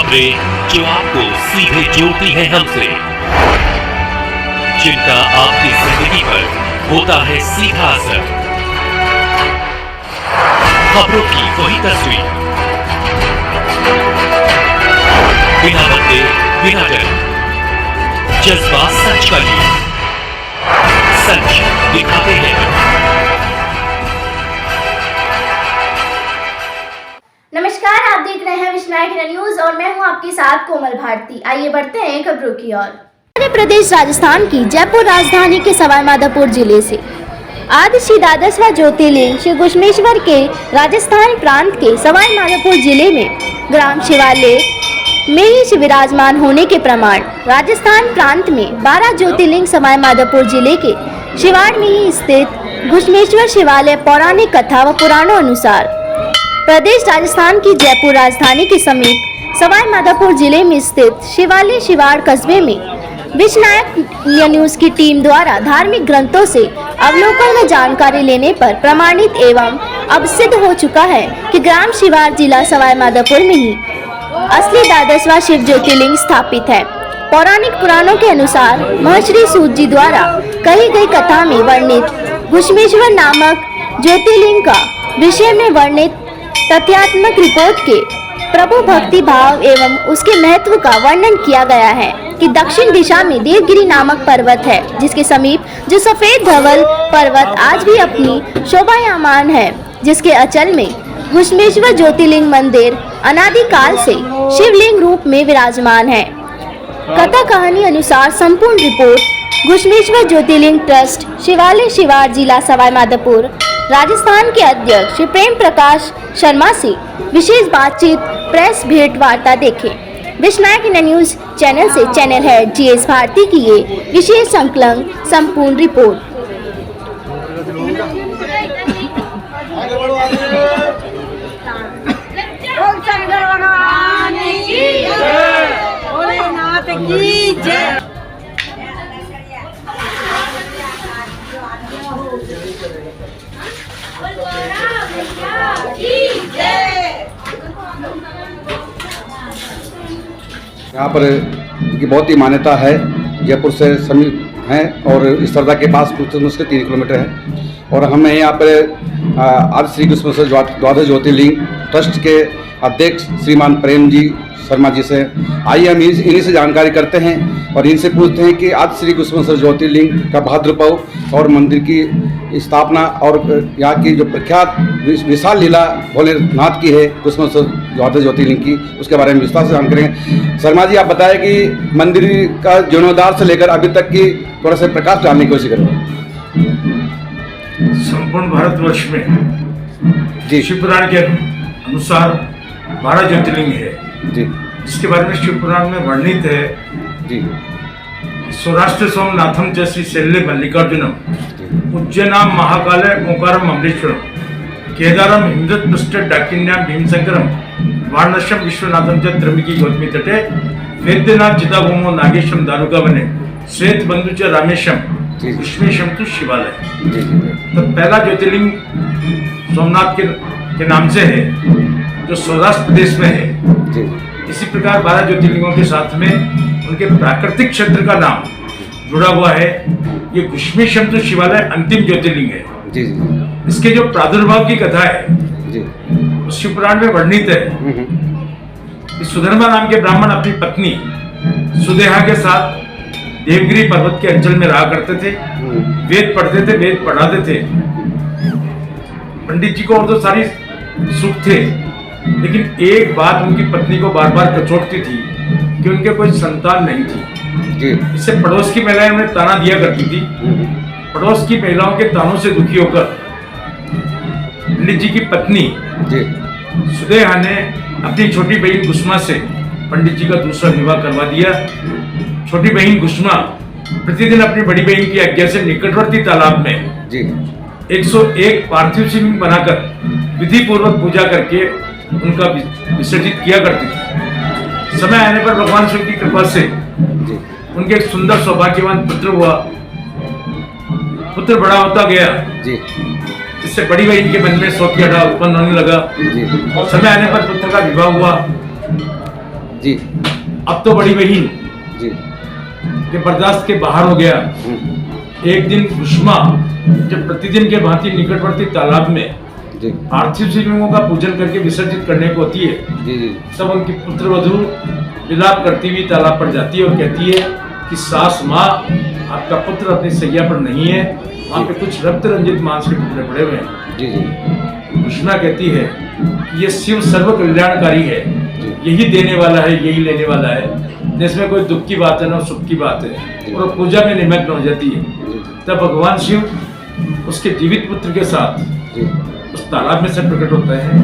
खबरें जो आपको सीधे जोड़ती हैं हमसे, जिनका आपकी जिंदगी पर होता है सीधा असर। खबरों की वही तस्वीर, बिना बदले बिना डर, जज्बा सच का लिए, सच दिखाते हैं। नमस्कार, आप देख रहे हैं विश्वनायक न्यूज और मैं हूं आपके साथ कोमल भारती। आइए बढ़ते हैं खबरों की ओर। मध्य प्रदेश राजस्थान की जयपुर राजधानी के सवाईमाधोपुर जिले से आदि श्री द्वादशवां ज्योतिर्लिंग श्री घुश्मेश्वर के राजस्थान प्रांत के सवाईमाधोपुर जिले में ग्राम शिवालय में ही विराजमान होने के प्रमाण राजस्थान प्रांत में 12 ज्योतिर्लिंग सवाईमाधोपुर जिले के शिवाड़ में ही स्थित घुश्मेश्वर शिवालय पौराणिक कथा व पुराणों अनुसार प्रदेश राजस्थान की जयपुर राजधानी के समीप सवाईमाधोपुर जिले में स्थित शिवालय शिवाड़ कस्बे में विश्वनायक न्यूज की टीम द्वारा धार्मिक ग्रंथों से अवलोकन व जानकारी लेने पर प्रमाणित एवं अब सिद्ध हो चुका है कि ग्राम शिवाड़ जिला सवाईमाधोपुर में ही असली द्वादशवां शिव ज्योतिर्लिंग स्थापित है। पौराणिक पुराणों के अनुसार महर्षि सूत जी द्वारा कही गई कथा में वर्णित घुश्मेश्वर नामक ज्योतिर्लिंग का विषय में वर्णित तथ्यात्मक रिपोर्ट के प्रभु भक्ति भाव एवं उसके महत्व का वर्णन किया गया है कि दक्षिण दिशा में देवगिरी नामक पर्वत है, जिसके समीप जो सफेद धवल पर्वत आज भी अपनी शोभायमान है, जिसके अचल में घुश्मेश्वर ज्योतिर्लिंग मंदिर अनादिकाल से शिवलिंग रूप में विराजमान है। कथा कहानी अनुसार संपूर्ण रिपोर्ट घुश्मेश्वर ज्योतिर्लिंग ट्रस्ट शिवालय शिवाड़ जिला सवाईमाधोपुर राजस्थान के अध्यक्ष श्री प्रेम प्रकाश शर्मा से विशेष बातचीत प्रेस भेंट वार्ता देखें। विश्वनायक न्यूज चैनल से चैनल हेड GS भारती की ये विशेष संकलन संपूर्ण रिपोर्ट। यहाँ पर की बहुत ही मान्यता है, जयपुर से समीप है और इस सरदा के पास कुछ मुश्किल 3 किलोमीटर है। और हम यहाँ पर आदि श्री घुश्मेश्वर द्वादश ज्योतिर्लिंग ट्रस्ट के अध्यक्ष श्रीमान प्रेम जी शर्मा जी से आइए हम इन्हीं से जानकारी करते हैं और इनसे पूछते हैं कि आदि श्री घुश्मेश्वर ज्योतिर्लिंग का भाद्रपव और मंदिर की स्थापना और यहाँ की जो प्रख्यात विशाल लीला भोलेनाथ की है घुश्मेश्वर द्वादश ज्योतिर्लिंग की, उसके बारे में विस्तार से जान करेंगे। शर्मा जी, आप बताएं कि मंदिर का जीर्णोद्धार से लेकर अभी तक की थोड़ा सा प्रकाश डालने की कोशिश करें। संपूर्ण भारतवर्ष में जी शिव पुराण के अनुसार 12 ज्योतिर्लिंग है जी। इसके बारे में शिव पुराण में वर्णित है जी। सौराष्ट्र सोमनाथम च श्री शैल्य मल्लिकार्जुनम उज्जैनाम महाकालय ओंकारम अमृतश्वरम केदारम हिमदत पृष्ठ डाकिन्याम भीमशंकरम वाराणस्यम विश्वनाथम च त्र्यंबकी गौतमी तटे वैद्यनाथ चिदाभूमो नागेशम दारुका वने श्वेत बंधु च रामेशम घुश्मेश्वर तो शिवालय। तो पहला ज्योतिर्लिंग सोमनाथ के नाम से है, जो सौराष्ट्र प्रदेश में है। इसी प्रकार 12 ज्योतिर्लिंगों के साथ में उनके प्राकृतिक क्षेत्र का नाम जुड़ा हुआ है। ये घुश्मेश्वर तो शिवालय अंतिम ज्योतिर्लिंग है जी। इसके जो प्रादुर्भाव की कथा है जी, शिव पुराण में वर्णित है। सुधर्मा नाम के ब्राह्मण अपनी पत्नी सुदेहा के साथ देवगिरी पर्वत के अंचल में रहा करते थे, वेद पढ़ते थे, वेद पढ़ाते थे। पंडित जी को और तो सारी सुख थे, लेकिन एक बात उनकी पत्नी को बार बार कचोटती थी कि उनके कोई संतान नहीं थी। इससे पड़ोस की महिलाएं उन्हें ताना दिया करती थी। पड़ोस की महिलाओं के तानों से दुखी होकर पंडित जी की पत्नी सुदेहा ने अपनी छोटी बहन घुश्मा से पंडित जी का दूसरा विवाह करवा दिया। छोटी बहन घुश्मा प्रतिदिन अपनी बड़ी बहन की आज्ञा से निकटवर्ती तालाब में 101 पार्थिव शिवलिंग बनाकर विधि पूर्वक पूजा करके उनका विसर्जित किया करती थी। समय आने पर भगवान शिव की कृपा से उनके एक सुंदर सौभाग्यवान पुत्र हुआ। पुत्र बड़ा होता गया जी। इससे बड़ी बहन के मन में शौक की अड़ा उत्पन्न होने लगा। समय आने पर पुत्र का विवाह हुआ। जी। अब तो बड़ी बहन जी। के बर्दाश्त के बाहर हो गया। एक दिन कुष्मा जब प्रतिदिन के भांति निकटवर्ती तालाब में जी। पार्थिव शिवलिंगों का पूजन करके विसर्जित करने को होती है, जी जी। तब उनकी पुत्र वधू विलाप करती हुई तालाब पर जाती है और कहती है कि सास माँ, आपका पुत्र अपनी सैया पर नहीं है, वहाँ पे कुछ रक्त रंजित मांस के टुकड़े पड़े हुए हैं। जी जी। कृष्णा कहती है कि ये शिव सर्व कल्याणकारी है, यही देने वाला है, यही लेने वाला है, जिसमें कोई दुख की बात है ना सुख की बात है, और पूजा में निमग्न हो जाती है। तब भगवान शिव उसके जीवित पुत्र के साथ उस तालाब में से प्रकट होता है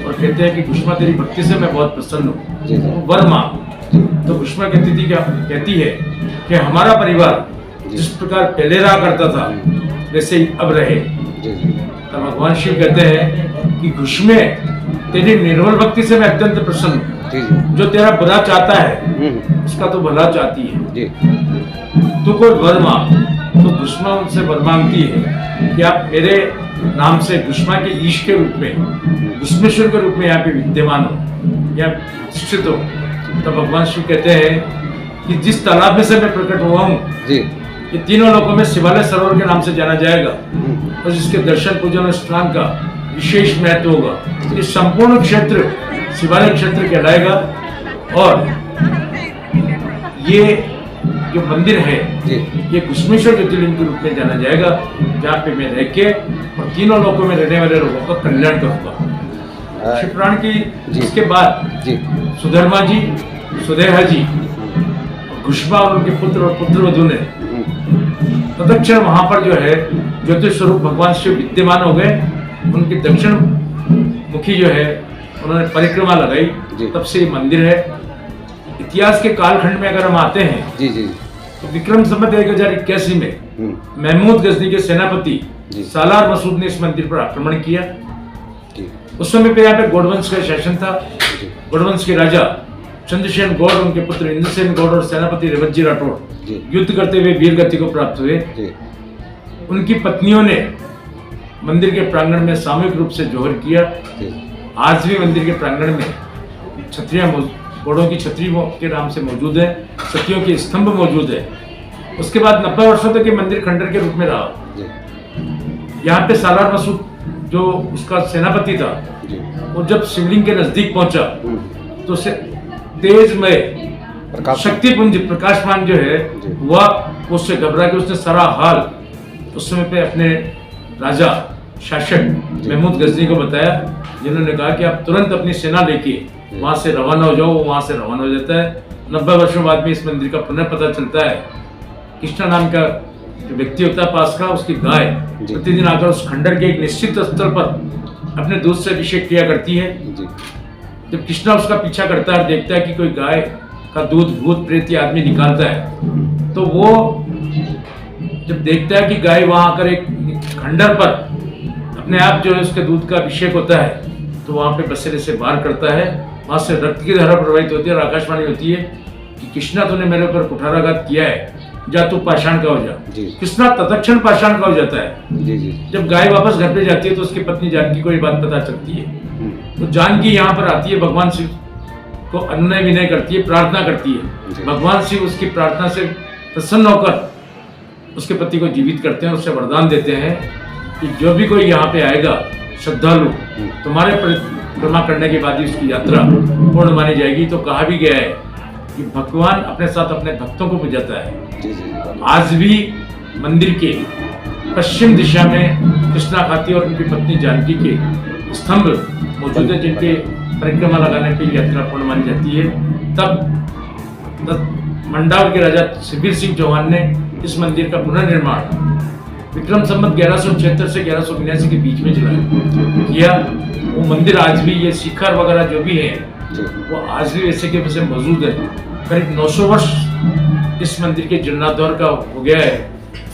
और कहते हैं कि कुष्मा तेरी भक्ति से मैं बहुत प्रसन्न हूँ, वर मांग। तो कुष्मा कहती है कि हमारा परिवार जिस प्रकार पहले रहा करता था वैसे ही अब रहे। तब भगवान शिव कहते हैं कि कुष्मे तेरी निर्मल भक्ति से मैं अत्यंत प्रसन्न हूँ, जो तेरा बुरा चाहता है उसका तो भला चाहती है, तू कोई वर मांग। तो कुष्मा उनसे वर मांगती है कि आप मेरे नाम से कुष्मा के ईश के रूप में, कुष्मेश्वर के रूप में यहाँ पे विद्यमान हो या प्रतिष्ठित हो। तब भगवान शिव कहते हैं कि जिस तालाब में से मैं प्रकट हुआ हूँ ये तीनों लोगों में शिवालय सरोवर के नाम से जाना जाएगा और जिसके दर्शन पूजन और स्नान का विशेष महत्व होगा। ये संपूर्ण क्षेत्र शिवालय क्षेत्र कहलाएगा और ये जो मंदिर है ये कुष्मेश्वर ज्योतिर्लिंग के रूप में जाना जाएगा, जहाँ पे मैं रह के और तीनों लोगों में रहने वाले लोगों का कल्याण करूंगा। शिवपुराण की इसके बाद सुधर्मा जी, सुदेहा जी, कुष्मा और उनके पुत्र और पुत्रवधू ने तदक्षण वहां पर जो है ज्योतिष स्वरूप भगवान शिव विद्यमान हो गए। उनकी दक्षिण मुखी जो है उन्होंने परिक्रमा लगाई, तब से ये मंदिर है। इतिहास के कालखंड में अगर हम आते हैं तो विक्रम संवत 1081 में महमूद गजनी के सेनापति सालार मसूद ने इस मंदिर पर आक्रमण किया। उस समय पे यहाँ पे गौड़वंश का शासन था। गौड़वंश के राजा चंद्रसेन गौड़, उनके पुत्र इंद्रसेन गौड़ और सेनापति रेवतजी राठौड़ युद्ध करते हुए वीर गति को प्राप्त हुए। उनकी पत्नियों ने मंदिर के प्रांगण में सामूहिक रूप से जोहर किया। आज भी मंदिर के प्रांगण में छतरियां घोड़ों की छतरी के नाम से मौजूद है, सतियों के स्तंभ मौजूद है। उसके बाद 90 वर्षों तक ये मंदिर खंडर के रूप में रहा। यहाँ पे सालार मसूद जो उसका सेनापति था, वो जब शिवलिंग के नजदीक पहुंचा तो उसे तेजमय शक्तिपुंज प्रकाशमान जो है हुआ, उससे घबरा के उसने सारा हाल उस समय पे अपने राजा शासक महमूद गजनी को बताया, जिन्होंने कहा कि आप तुरंत अपनी सेना लेके वहां से रवाना हो जाओ। वो वहां से रवाना हो जाता है। 90 वर्षों बाद में इस मंदिर का पुनः पता चलता है। कृष्णा नाम का जो व्यक्ति होता है पास का, उसकी गाय प्रतिदिन आकर उस खंडर के एक निश्चित स्थल पर अपने दूध से अभिषेक किया करती है। जब कृष्णा उसका पीछा करता है और देखता है कि कोई गाय का दूध भूत प्रेत या आदमी निकालता है, तो वो जब देखता है कि गाय वहां आकर एक खंडर पर अपने आप जो है उसके दूध का अभिषेक होता है, तो वहां पे बसेरे से बाहर करता है। वहां से रक्त की धारा प्रवाहित होती है और आकाशवाणी होती है कि कृष्णा तूने मेरे ऊपर कुठाराघात किया है, जा तू पाषाण का हो जा। कृष्णा तत्क्षण पाषाण का हो जाता है। जब गाय वापस घर पे जाती है तो उसकी पत्नी जानकी को ये बात पता चलती है। तो जानकी यहाँ पर आती है, भगवान शिव को अनुनय विनय करती है, प्रार्थना करती है। भगवान शिव उसकी प्रार्थना से प्रसन्न होकर उसके पति को जीवित करते हैं, उससे वरदान देते हैं कि जो भी कोई यहाँ पे आएगा श्रद्धालु, तुम्हारे परिक्रमा करने के बाद ही उसकी यात्रा पूर्ण मानी जाएगी। तो कहा भी गया है कि भगवान अपने साथ अपने भक्तों को बुझाता है। आज भी मंदिर के पश्चिम दिशा में कृष्णा खाती और उनकी पत्नी जानकी के स्तंभ मौजूद है, जिनके परिक्रमा लगाने पर यात्रा पूर्ण मानी जाती है। तब मंडाव के राजा शिविर सिंह चौहान ने इस मंदिर का पुनर्निर्माण विक्रम संवत 1176 से 1182 के बीच में किया। वो मंदिर आज भी, ये शिखर वगैरह जो भी है वो आज भी वैसे के वैसे मौजूद है। करीब 900 वर्ष इस मंदिर के जीर्णोद्धार का हो गया है।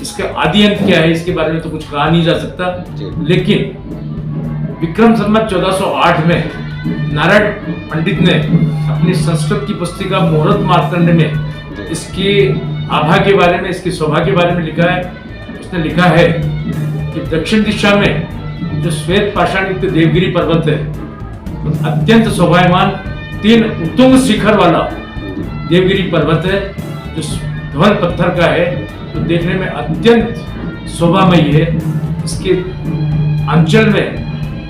इसका आदि अंत क्या है इसके बारे में तो कुछ कहा नहीं जा सकता, लेकिन विक्रम संवत 1408 में नारायण पंडित ने अपनी संस्कृत की पुस्तिका मुहूर्त मार्तंड में इसकी आभा के बारे में, इसकी शोभा के बारे में लिखा है। उसने लिखा है कि दक्षिण दिशा में जो श्वेत पाषाण युक्त देवगिरी पर्वत है, अत्यंत शोभायमान 3 उत्तुंग शिखर वाला देवगिरी पर्वत है, जो धवल पत्थर का है, तो देखने में अत्यंत शोभामयी है। इसके अंचल में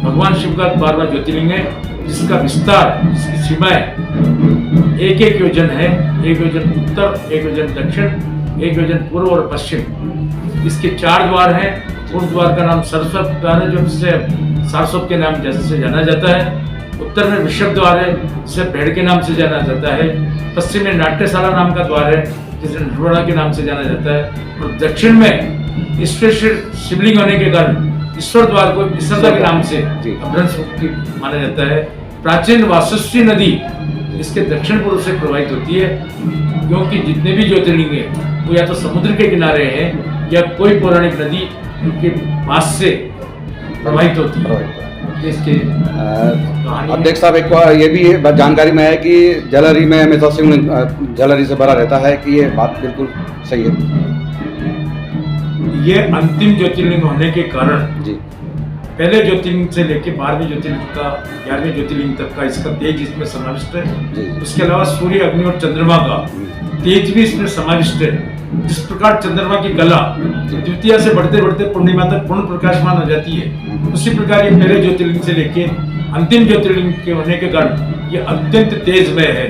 भगवान शिव का 12वां ज्योतिर्लिंग है, जिसका विस्तार, जिसकी सीमाएं 1 योजन है। 1 योजन उत्तर, 1 योजन दक्षिण, 1 योजन पूर्व और पश्चिम। इसके 4 द्वार हैं। पूर्व द्वार का नाम सरस्वत द्वार है, जो जिसे सारस्वत के नाम जैसे से जाना जाता है। उत्तर में वृषभ द्वार है, जिसे भेड़ के नाम से जाना जाता है। पश्चिम में नाट्यशाला नाम का द्वार है, जिसे नटवरा के नाम से जाना जाता है। और दक्षिण में ईश्वरेश्वर शिवलिंग होने के कारण ईश्वर द्वार को ईश्वरदा के नाम से अपभ्रंश माना जाता है। प्राचीन वासुश्री नदी इसके दक्षिण पूर्व से प्रवाहित होती है, क्योंकि जितने भी ज्योतिर्लिंग है वो या तो समुद्र के किनारे हैं या कोई पौराणिक नदी उनके पास से प्रवाहित होती है। इसके अध्यक्ष साहब, एक ये भी जानकारी में है कि जलहरी में हमेशा शिवलिंग जलहरी से भरा रहता है, कि ये बात बिल्कुल सही है? ये अंतिम ज्योतिर्लिंग होने के कारण जी, पहले ज्योतिर्लिंग से लेके 12वें ज्योतिर्लिंग का 11वें ज्योतिर्लिंग तक का इसका तेज इसमें समाविष्ट है। उसके अलावा सूर्य, अग्नि और चंद्रमा का तेज भी इसमें समाविष्ट है। जिस प्रकार चंद्रमा की कला द्वितीया से बढ़ते बढ़ते पूर्णिमा तक पूर्ण प्रकाशमान हो जाती है, उसी प्रकार ये पहले ज्योतिर्लिंग से लेके अंतिम ज्योतिर्लिंग के होने के कारण ये अत्यंत तेजमय है,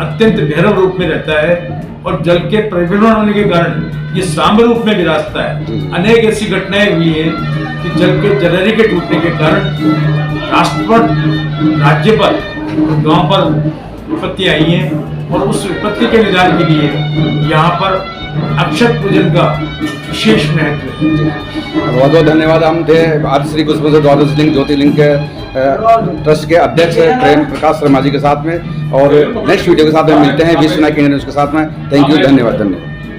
अत्यंत भैरव रूप में रहता है। और जल के परिभ्रमण होने के कारण ये सांब रूप में विराजता है। अनेक ऐसी घटनाएं हुई है कि जल के जलहरी के टूटने के कारण राष्ट्र पर, राज्य पर, गांव पर विपत्ति आई है। और उस विपत्ति के निदान के लिए यहाँ पर अक्षत पूजन का विशेष महत्व है। बहुत बहुत धन्यवाद। हम थे आज श्री कुसुमेश्वर द्वादश ज्योतिर्लिंग के ट्रस्ट के अध्यक्ष प्रेम प्रकाश शर्मा जी के साथ में, और नेक्स्ट वीडियो के साथ में मिलते हैं विश्व नायक इंडिया न्यूज़ के साथ में। थैंक यू, धन्यवाद।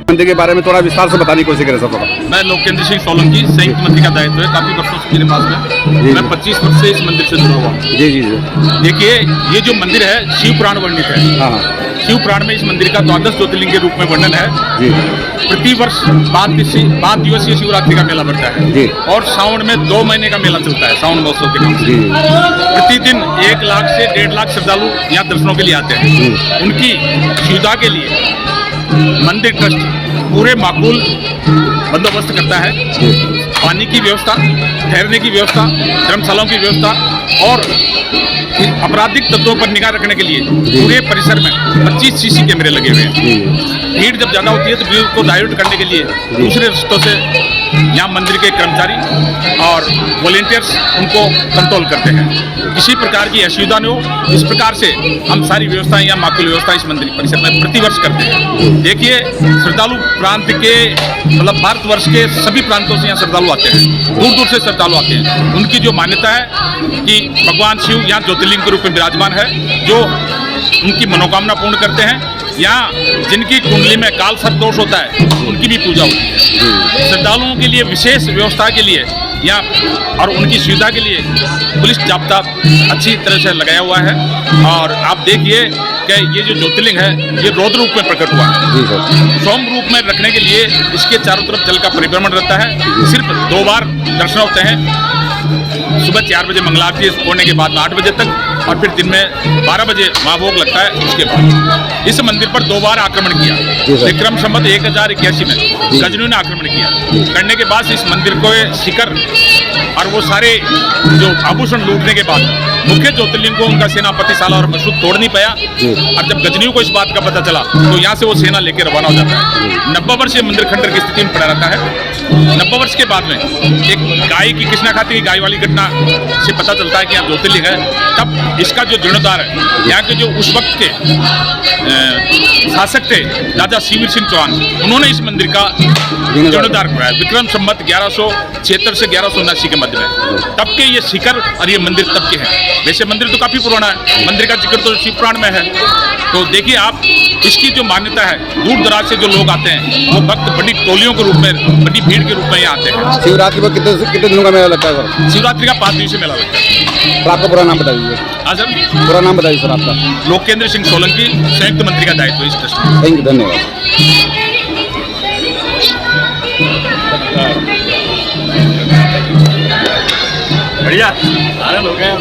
मंदिर के बारे में थोड़ा विस्तार से बताने की कोशिश करें सब। मैं लोकेंद्र सिंह सोलंकी, संयुक्त मंत्री का दायित्व है काफी वर्षों से मेरे पास में। मैं 25 वर्ष से इस मंदिर से जुड़ा हुआ हूँ। जी जी जी। देखिए, ये जो मंदिर है शिव पुराण वर्णित है। हाँ, शिव पुराण में इस मंदिर का 12 ज्योतिर्लिंग के रूप में वर्णन है। जी। प्रति वर्ष 5 दिवसीय शिवरात्रि का मेला बढ़ता है जी। और सावन में 2 महीने का मेला चलता है, सावन महोत्सव के नाम से। प्रतिदिन 1 लाख से 1.5 लाख श्रद्धालु यहाँ दर्शनों के लिए आते हैं। उनकी सुविधा के लिए मंदिर ट्रस्ट पूरे माकूल बंदोबस्त करता है। पानी की व्यवस्था, ठहरने की व्यवस्था, धर्मशालाओं की व्यवस्था और आपराधिक तत्वों पर निगाह रखने के लिए पूरे परिसर में 25 सीसी कैमरे लगे हुए हैं। भीड़ जब ज़्यादा होती है तो भीड़ को डाइवर्ट करने के लिए दूसरे रास्तों से यहाँ मंदिर के कर्मचारी और वॉलेंटियर्स उनको कंट्रोल करते हैं। किसी प्रकार की असुविधा न हो, इस प्रकार से हम सारी व्यवस्थाएं या माकूल व्यवस्था इस मंदिर परिसर में प्रतिवर्ष करते हैं। देखिए, श्रद्धालु प्रांत के मतलब भारतवर्ष के सभी प्रांतों से यहाँ श्रद्धालु आते हैं, दूर दूर से श्रद्धालु आते हैं। उनकी जो मान्यता है कि भगवान शिव यहाँ ज्योतिर्लिंग के रूप में विराजमान है, जो उनकी मनोकामना पूर्ण करते हैं। यहाँ जिनकी कुंडली में काल सर्प दोष होता है उनकी भी पूजा होती है। श्रद्धालुओं के लिए विशेष व्यवस्था के लिए यहाँ और उनकी सुविधा के लिए पुलिस जाब्ता अच्छी तरह से लगाया हुआ है। और आप देखिए कि ये जो ज्योतिर्लिंग है ये रौद्र रूप में प्रकट हुआ है। सौम्य रूप में रखने के लिए इसके चारों तरफ जल का परिभ्रमण रहता है। सिर्फ 2 बार दर्शन होते हैं, सुबह 4 बजे मंगला आरती होने के बाद 8 बजे तक, और फिर दिन में 12 बजे महाभोग लगता है। उसके बाद इस मंदिर पर 2 बार आक्रमण किया। विक्रम संवत 1081 में गजनियों ने आक्रमण किया। करने के बाद इस मंदिर को शिखर और वो सारे जो आभूषण लूटने के बाद मुख्य ज्योतिर्लिंग को उनका सेनापति साला और मसूद तोड़ नहीं पाया। और जब गजनियों को इस बात का पता चला तो यहाँ से वो सेना लेकर रवाना हो जाता है। 90 वर्ष मंदिर खंडर की स्थिति में पड़ा रहता है। 90 वर्ष के बाद में एक गाय की कृष्णा खाती की गाय वाली घटना से पता चलता है कि यहाँ ज्योतिर्लिंग है। तब इसका जो जीर्णोद्धार है, यहाँ के जो उस वक्त के शासक थे राजा शिववीर सिंह चौहान, उन्होंने इस मंदिर का जीर्णोद्धार कराया विक्रम संवत 1176 से 1179 के मध्य में। तब के ये शिखर और ये मंदिर तब के हैं। वैसे मंदिर तो काफी पुराना है, मंदिर का जिक्र तो शिव पुराण में है। तो देखिए आप, इसकी जो मान्यता है, दूर दराज से जो लोग आते हैं वो भक्त बड़ी टोलियों के रूप में, बड़ी भीड़ के रूप में यहाँ आते हैं। शिवरात्रि पर कितने दिनों का मेला लगता है सर? शिवरात्रि का 5 दिवसीय मेला लगता है। सर आपका पूरा नाम बता दीजिए। हाँ सर, पूरा नाम बताइए सर आपका। लोकेंद्र सिंह सोलंकी, संयुक्त मंत्री का दायित्व इस ट्रस्ट में। थैंक यू, धन्यवाद। बढ़िया, सारे लोग हैं।